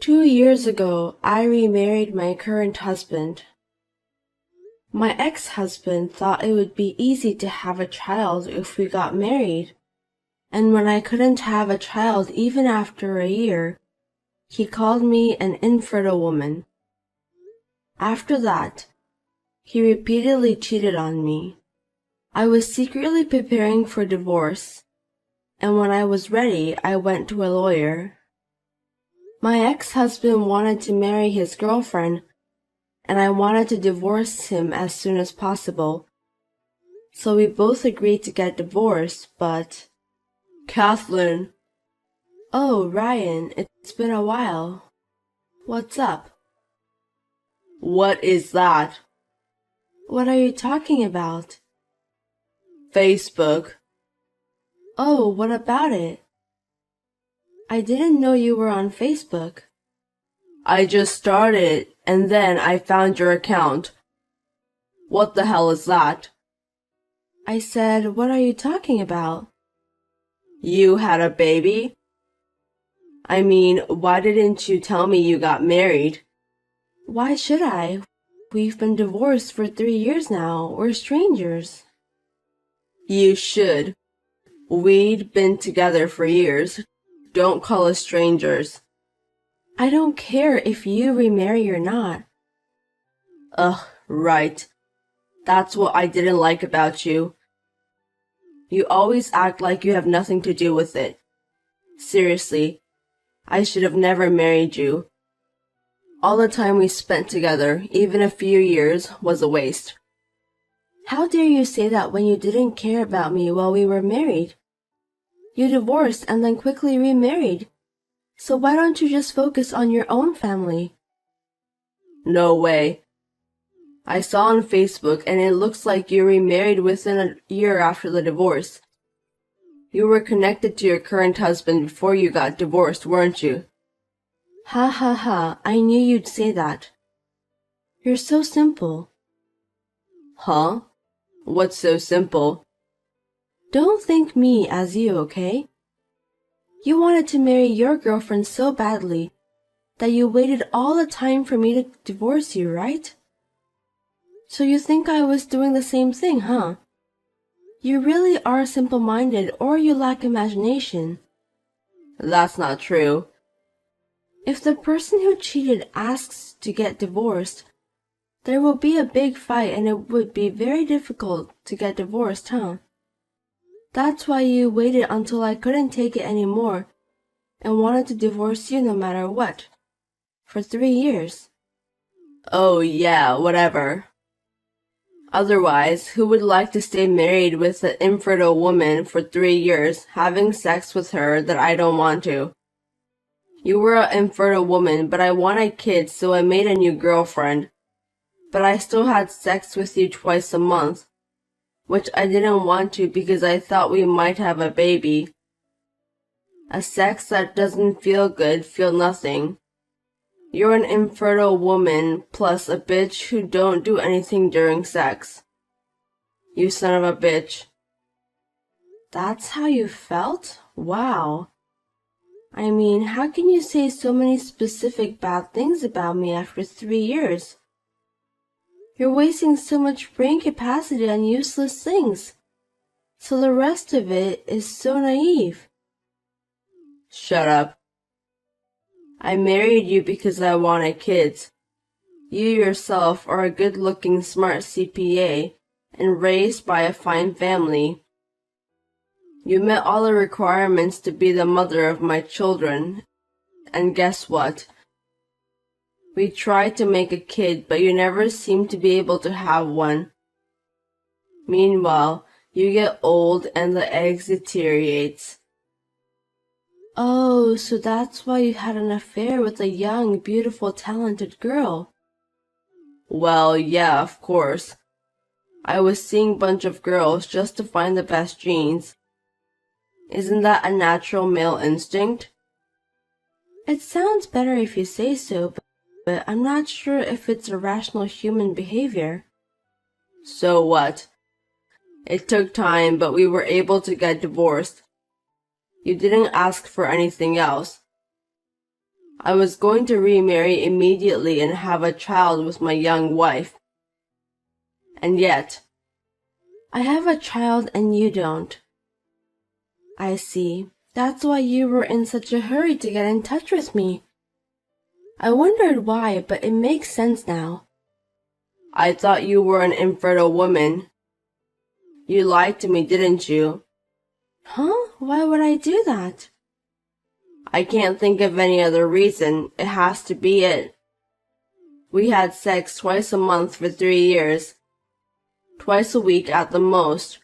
2 years ago, I remarried my current husband. My ex-husband thought it would be easy to have a child if we got married, and when I couldn't have a child even after a year, he called me an infertile woman. After that, he repeatedly cheated on me. I was secretly preparing for divorce, and when I was ready, I went to a lawyer. My ex-husband wanted to marry his girlfriend, and I wanted to divorce him as soon as possible. So we both agreed to get divorced, but... Kathleen! Oh, Ryan, it's been a while. What's up? What is that? What are you talking about? Facebook. Oh, what about it? I didn't know you were on Facebook. I just started, and then I found your account. What the hell is that? I said, what are you talking about? You had a baby? I mean, why didn't you tell me you got married? Why should I? We've been divorced for 3 years now. We're strangers. You should. We'd been together for years. Don't call us strangers. I don't care if you remarry or not. Ugh, right. That's what I didn't like about you. You always act like you have nothing to do with it. Seriously, I should have never married you. All the time we spent together, even a few years, was a waste. How dare you say that when you didn't care about me while we were married? You divorced and then quickly remarried. So why don't you just focus on your own family? No way. I saw on Facebook and it looks like you remarried within a year after the divorce. You were connected to your current husband before you got divorced, weren't you? Ha ha ha, I knew you'd say that. You're so simple. Huh? What's so simple? Don't think me as you, okay? You wanted to marry your girlfriend so badly that you waited all the time for me to divorce you, right? So you think I was doing the same thing, huh? You really are simple-minded or you lack imagination. That's not true. If the person who cheated asks to get divorced, there will be a big fight and it would be very difficult to get divorced, huh? That's why you waited until I couldn't take it anymore and wanted to divorce you no matter what. For 3 years. Oh yeah, whatever. Otherwise, who would like to stay married with an infertile woman for 3 years, having sex with her that I don't want to? You were an infertile woman, but I wanted kids, so I made a new girlfriend. But I still had sex with you twice a month, which I didn't want to because I thought we might have a baby. A sex that doesn't feel good, feel nothing. You're an infertile woman plus a bitch who don't do anything during sex. You son of a bitch. That's how you felt? Wow. I mean, how can you say so many specific bad things about me after 3 years? You're wasting so much brain capacity on useless things. So the rest of it is so naive. Shut up. I married you because I wanted kids. You yourself are a good-looking, smart CPA and raised by a fine family. You met all the requirements to be the mother of my children. And guess what? We tried to make a kid, but you never seemed to be able to have one. Meanwhile, you get old and the eggs deteriorates. Oh, so that's why you had an affair with a young, beautiful, talented girl. Well, yeah, of course. I was seeing a bunch of girls just to find the best genes. Isn't that a natural male instinct? It sounds better if you say so, but I'm not sure if it's a rational human behavior. So what? It took time, but we were able to get divorced. You didn't ask for anything else. I was going to remarry immediately and have a child with my young wife. And yet, I have a child and you don't. I see. That's why you were in such a hurry to get in touch with me. I wondered why, but it makes sense now. I thought you were an infertile woman. You lied to me, didn't you? Huh? Why would I do that? I can't think of any other reason. It has to be it. We had sex twice a month for 3 years. Twice a week at the most.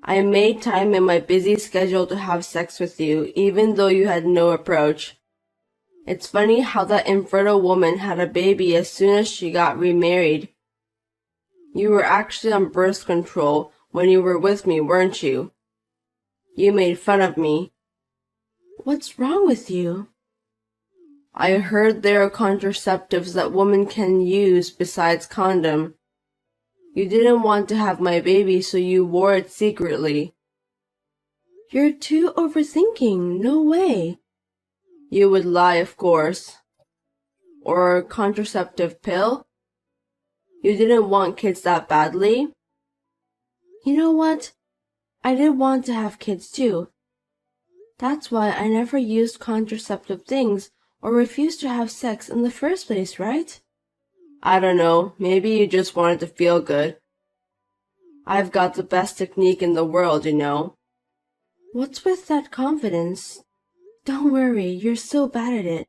I made time in my busy schedule to have sex with you, even though you had no approach. It's funny how that infertile woman had a baby as soon as she got remarried. You were actually on birth control when you were with me, weren't you? You made fun of me. What's wrong with you? I heard there are contraceptives that women can use besides condom. You didn't want to have my baby, so you wore it secretly. You're too overthinking. No way. You would lie, of course. Or a contraceptive pill? You didn't want kids that badly? You know what? I did want to have kids too. That's why I never used contraceptive things or refused to have sex in the first place, right? I don't know, maybe you just wanted to feel good. I've got the best technique in the world, you know. What's with that confidence? Don't worry, you're so bad at it.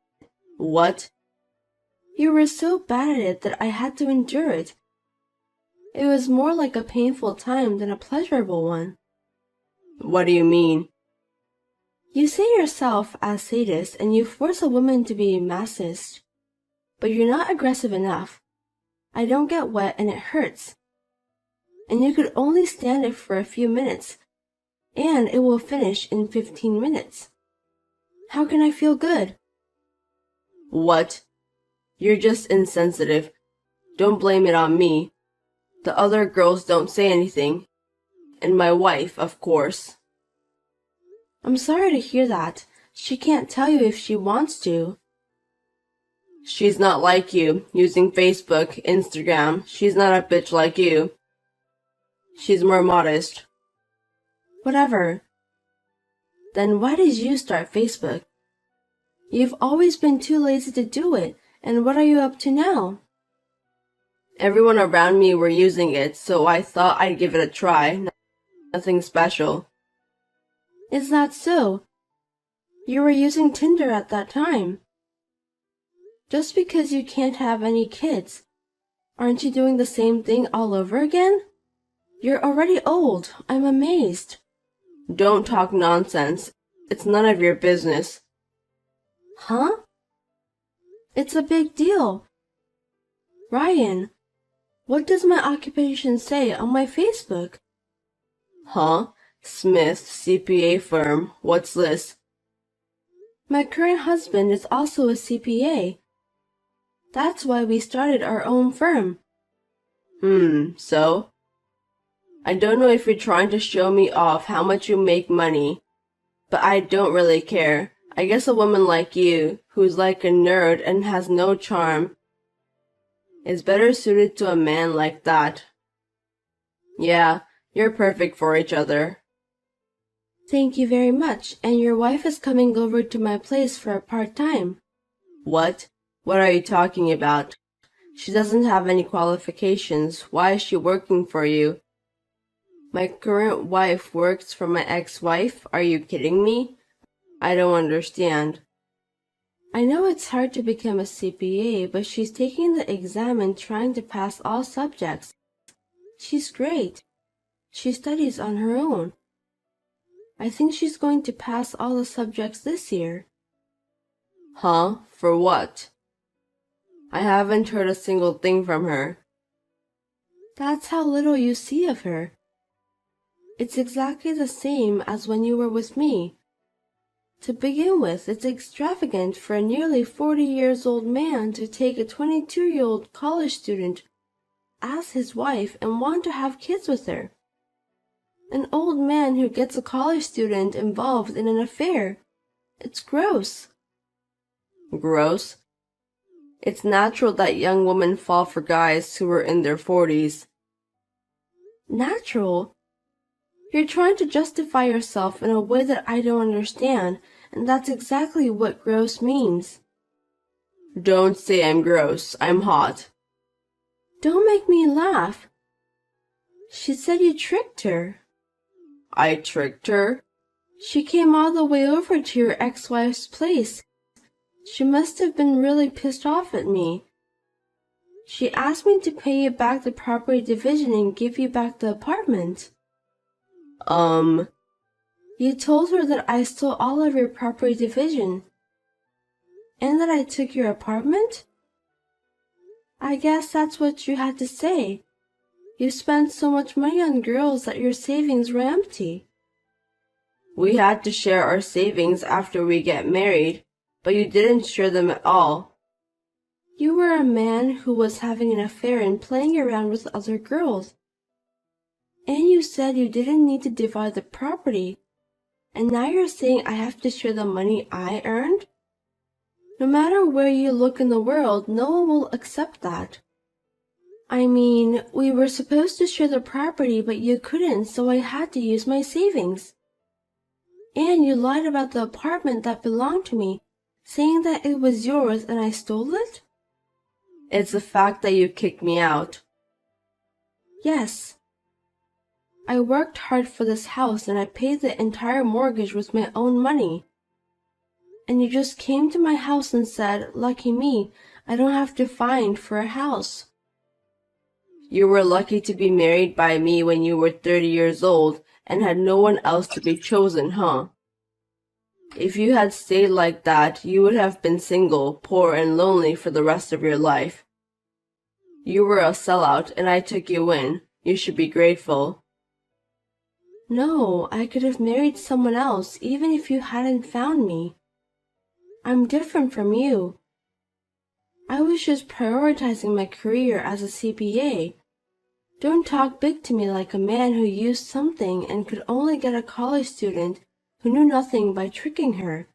What? You were so bad at it that I had to endure it. It was more like a painful time than a pleasurable one. What do you mean? You say yourself as sadist and you force a woman to be masochist. But you're not aggressive enough. I don't get wet and it hurts. And you could only stand it for a few minutes, and it will finish in 15 minutes. How can I feel good? What? You're just insensitive. Don't blame it on me. The other girls don't say anything. And my wife, of course. I'm sorry to hear that. She can't tell you if she wants to. She's not like you, using Facebook, Instagram. She's not a bitch like you. She's more modest. Whatever. Then why did you start Facebook? You've always been too lazy to do it, and what are you up to now? Everyone around me were using it, so I thought I'd give it a try. Nothing special. Is that so? You were using Tinder at that time. Just because you can't have any kids, aren't you doing the same thing all over again? You're already old. I'm amazed. Don't talk nonsense. It's none of your business. Huh? It's a big deal. Ryan, what does my occupation say on my Facebook? Huh? Smith, CPA firm. What's this? My current husband is also a CPA. That's why we started our own firm. So? I don't know if you're trying to show me off how much you make money, but I don't really care. I guess a woman like you, who's like a nerd and has no charm, is better suited to a man like that. Yeah, you're perfect for each other. Thank you very much, and your wife is coming over to my place for a part-time. What? What are you talking about? She doesn't have any qualifications. Why is she working for you? My current wife works for my ex-wife? Are you kidding me? I don't understand. I know it's hard to become a CPA, but she's taking the exam and trying to pass all subjects. She's great. She studies on her own. I think she's going to pass all the subjects this year. Huh? For what? I haven't heard a single thing from her. That's how little you see of her. It's exactly the same as when you were with me. To begin with, it's extravagant for a nearly 40-years-old man to take a 22-year-old college student as his wife and want to have kids with her. An old man who gets a college student involved in an affair. It's gross. Gross. It's natural that young women fall for guys who are in their 40s. Natural? You're trying to justify yourself in a way that I don't understand, and that's exactly what gross means. Don't say I'm gross. I'm hot. Don't make me laugh. She said you tricked her. I tricked her? She came all the way over to your ex-wife's place. She must have been really pissed off at me. She asked me to pay you back the property division and give you back the apartment. You told her that I stole all of your property division. And that I took your apartment? I guess that's what you had to say. You spent so much money on girls that your savings were empty. We had to share our savings after we get married, but you didn't share them at all. You were a man who was having an affair and playing around with other girls. And you said you didn't need to divide the property. And now you're saying I have to share the money I earned? No matter where you look in the world, no one will accept that. I mean, we were supposed to share the property, but you couldn't, so I had to use my savings. And you lied about the apartment that belonged to me, saying that it was yours and I stole it? It's the fact that you kicked me out. Yes. I worked hard for this house and I paid the entire mortgage with my own money. And you just came to my house and said, lucky me, I don't have to find for a house. You were lucky to be married by me when you were 30 years old and had no one else to be chosen, huh? If you had stayed like that, you would have been single, poor, and lonely for the rest of your life. You were a sellout, and I took you in. You should be grateful. No, I could have married someone else, even if you hadn't found me. I'm different from you. I was just prioritizing my career as a CPA. Don't talk big to me like a man who used something and could only get a college student who knew nothing by tricking her.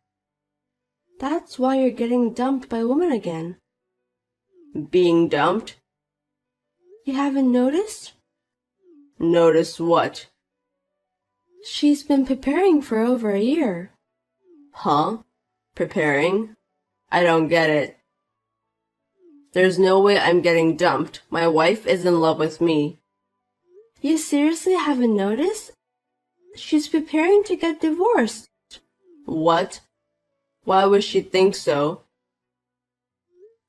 That's why you're getting dumped by women again. Being dumped? You haven't noticed? Noticed what? She's been preparing for over a year. Huh? Preparing? I don't get it. There's no way I'm getting dumped. My wife is in love with me. You seriously haven't noticed? She's preparing to get divorced. What? Why would she think so?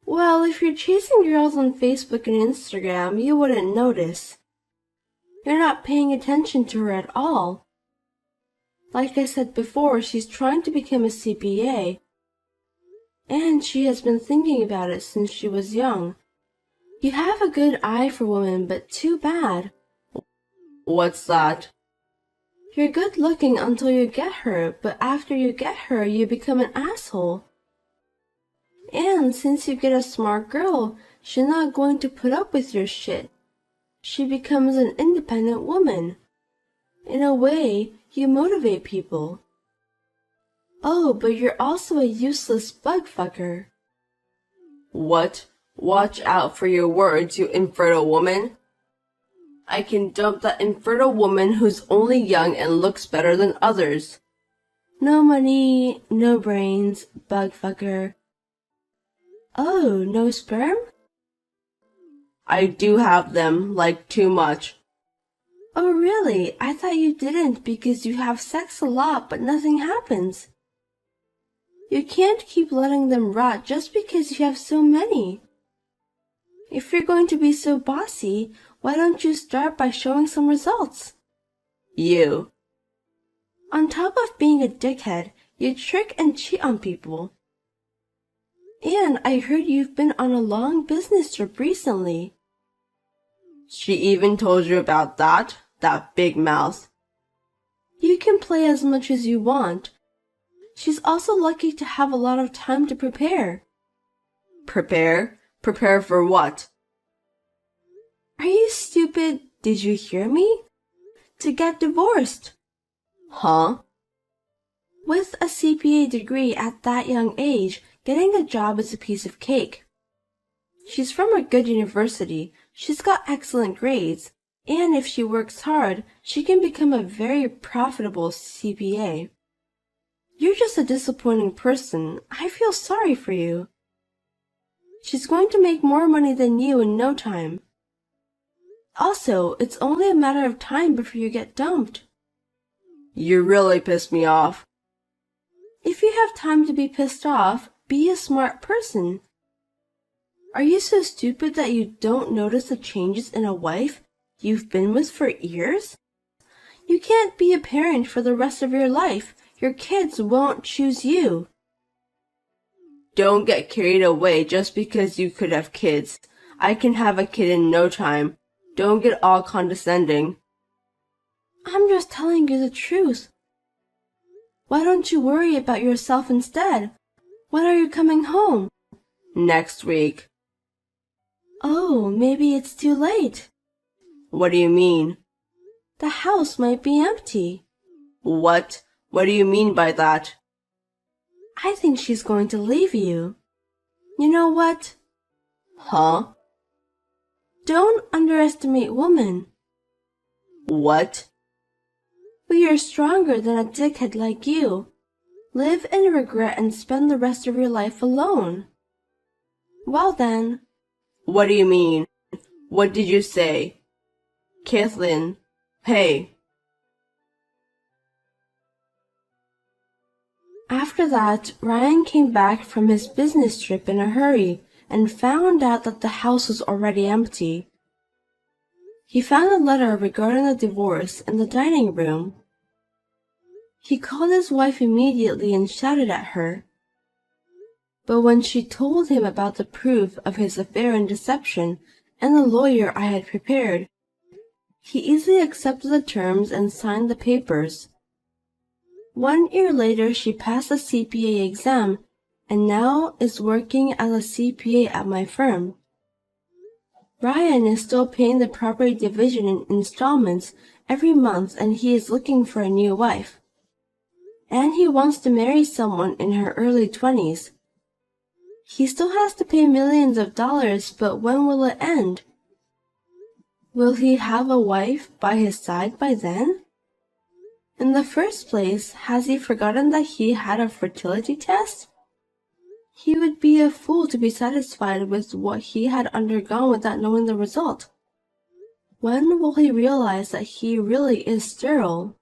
Well, if you're chasing girls on Facebook and Instagram, you wouldn't notice. You're not paying attention to her at all. Like I said before, she's trying to become a CPA. And she has been thinking about it since she was young. You have a good eye for women, but too bad. What's that? You're good looking until you get her, but after you get her, you become an asshole. And since you get a smart girl, she's not going to put up with your shit. She becomes an independent woman. In a way, you motivate people. Oh, but you're also a useless bug fucker. What? Watch out for your words, you infertile woman. I can dump that infertile woman who's only young and looks better than others. No money, no brains, bug fucker. Oh, no sperm? I do have them, like too much. Oh, really? I thought you didn't because you have sex a lot but nothing happens. You can't keep letting them rot just because you have so many. If you're going to be so bossy, why don't you start by showing some results? You. On top of being a dickhead, you trick and cheat on people. And I heard you've been on a long business trip recently. She even told you about that? That big mouth. You can play as much as you want. She's also lucky to have a lot of time to prepare. Prepare? Prepare for what? Are you stupid? Did you hear me? To get divorced. Huh? With a CPA degree at that young age, Getting a job is a piece of cake. She's from a good university, she's got excellent grades, and if she works hard, she can become a very profitable CPA. You're just a disappointing person. I feel sorry for you. She's going to make more money than you in no time. Also, it's only a matter of time before you get dumped. You really pissed me off. If you have time to be pissed off, be a smart person. Are you so stupid that you don't notice the changes in a wife you've been with for years? You can't be a parent for the rest of your life. Your kids won't choose you. Don't get carried away just because you could have kids. I can have a kid in no time. Don't get all condescending. I'm just telling you the truth. Why don't you worry about yourself instead? When are you coming home? Next week. Oh, maybe it's too late. What do you mean? The house might be empty. What? What do you mean by that? I think she's going to leave you. You know what? Huh? Don't underestimate women. What? We are stronger than a dickhead like you. Live in regret and spend the rest of your life alone. Well then. What do you mean? What did you say? Kathleen, hey. After that, Ryan came back from his business trip in a hurry and found out that the house was already empty. He found a letter regarding the divorce in the dining room. He called his wife immediately and shouted at her. But when she told him about the proof of his affair and deception and the lawyer I had prepared, he easily accepted the terms and signed the papers. 1 year later, she passed the CPA exam and now is working as a CPA at my firm. Ryan is still paying the property division in installments every month and he is looking for a new wife. And he wants to marry someone in her early 20s. He still has to pay millions of dollars, but when will it end? Will he have a wife by his side by then? In the first place, has he forgotten that he had a fertility test? He would be a fool to be satisfied with what he had undergone without knowing the result. When will he realize that he really is sterile?